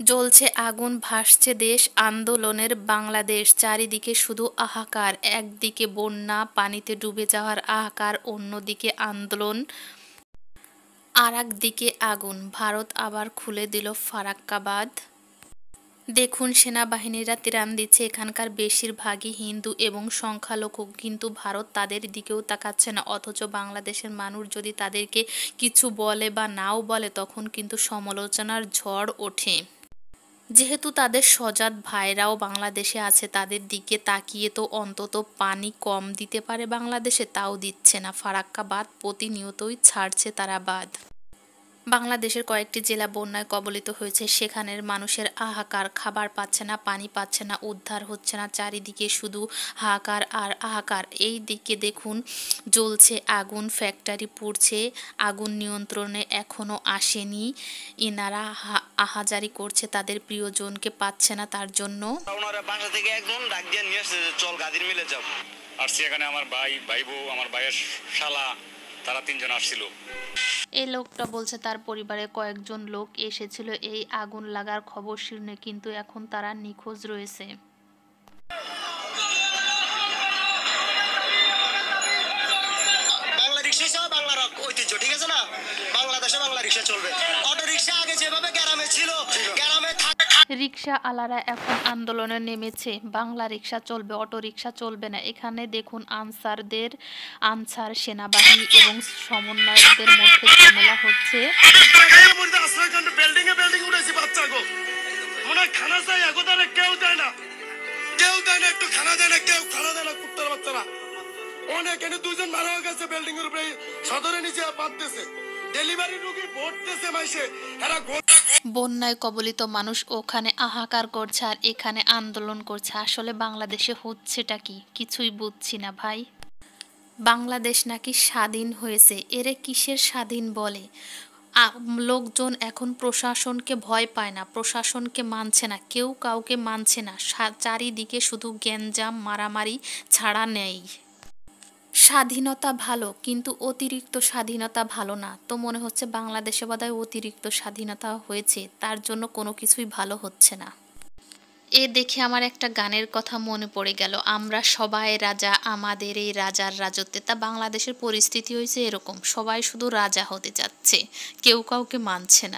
জ্বলছে আগুন, ভাসছে দেশ, আন্দোলনের বাংলাদেশ। চারিদিকে শুধু হাহাকার, একদিকে বন্যা, পানিতে ডুবে যাওয়ার হাহাকার, অন্যদিকে আন্দোলন, আরেকদিকে আগুন। ভারত আবার খুলে দিল ফারাক্কা বাঁধ। দেখুন, সেনাবাহিনীরা ত্রাণ দিচ্ছে, এখানকার বেশিরভাগই হিন্দু এবং সংখ্যালঘু, কিন্তু ভারত তাদের দিকেও তাকাচ্ছে না। অথচ বাংলাদেশের মানুষ যদি তাদেরকে কিছু বলে বা নাও বলে, তখন কিন্তু সমালোচনার ঝড় ওঠে। যেহেতু তাদের সজাত ভাইরাও বাংলাদেশে আছে, তাদের দিকে তাকিয়ে তো অন্তত পানি কম দিতে পারে বাংলাদেশে, তাও দিচ্ছে না। ফারাক্কা বাঁধ প্রতিনিয়তই ছাড়ছে তারা বাঁধ। বাংলাদেশের কয়েকটি জেলা বন্যায় কবলিত হয়েছে, সেখানের মানুষের হাহাকার, খাবার পাচ্ছে না, পানি পাচ্ছে না, উদ্ধার হচ্ছে না, চারিদিকে শুধু হাহাকার আর হাহাকার। এই দিকে দেখুন, জ্বলছে আগুন, ফ্যাক্টরি পুড়ছে, আগুন নিয়ন্ত্রণে এখনো আসেনি। ইনারা আহাজারি করছে, তাদের প্রিয়জনকে পাচ্ছে না, তার জন্য ওনারা বাসা থেকে একজন ডাক দিয়ে নিয়ে আসছে যে চল গাদির মিলে যাব। আসছি এখানে আমার ভাই বউ, আমার ভাইয়ের শালা, তারা তিনজন আসছিল। এই লোকটা বলছে তার পরিবারে কয়েকজন লোক এসেছিল এই আগুন লাগার খবর শুনে, কিন্তু এখন তারা নিখোঁজ রয়েছে। বাংলা রিক্সা সহ বাংলার ঐতিহ্য, ঠিক আছে না? বাংলাদেশে বাংলা রিক্সা চলবে। অটো রিক্সা আগে যেভাবে গ্রামে ছিল, গ্রামে রিক্সা আলারা এখন আন্দোলনে নেমেছে। বাংলা রিক্সা চলবে, অটো রিক্সা চলবে না। এখানে দেখুন, আনসার সেনাবাহিনী এবং সমন্বয়কদের মধ্যে ঝামেলা হচ্ছে। বিল্ডিং এ বিল্ডিং উঠেছি বাচ্চা গো, মনে খানা চাই একদারে কেউ দেয় না, কেউ দেয় না, একটু খানা দেয় না, কেউ খানা দেয় না, কুত্তার বাচ্চারা অনেক। এনে দুজন মারা গেছে বিল্ডিং এর উপরে, সদরে নিচে বাঁধতেছে, ডেলিভারি রোগী ভরতেছে মাইসে, এরা বন্যায় কবলিত মানুষ ওখানে হাহাকার করছে আর এখানে আন্দোলন করছে। আসলে বাংলাদেশে হচ্ছেটা কি কিছুই বুঝছি না ভাই। বাংলাদেশ নাকি স্বাধীন হয়েছে, এরে কিসের স্বাধীন বলে? লোকজন এখন প্রশাসনকে ভয় পায় না, প্রশাসনকে মানছে না, কেউ কাউকে মানছে না। চারিদিকে শুধু গ্যাঞ্জাম, মারামারি ছাড়া নেই। স্বাধীনতা ভালো, কিন্তু অতিরিক্ত স্বাধীনতা ভালো না। তো মনে হচ্ছে বাংলাদেশে বোধহয় অতিরিক্ত স্বাধীনতা হয়েছে, তার জন্য কোনো কিছুই ভালো হচ্ছে না। এ দেখে আমার একটা গানের কথা মনে পড়ে গেল, আমরা সবাই রাজা আমাদের এই রাজার রাজত্বে। তা বাংলাদেশের পরিস্থিতি হয়েছে এরকম, সবাই শুধু রাজা হতে যাচ্ছে, কেউ কাউকে মানছে না।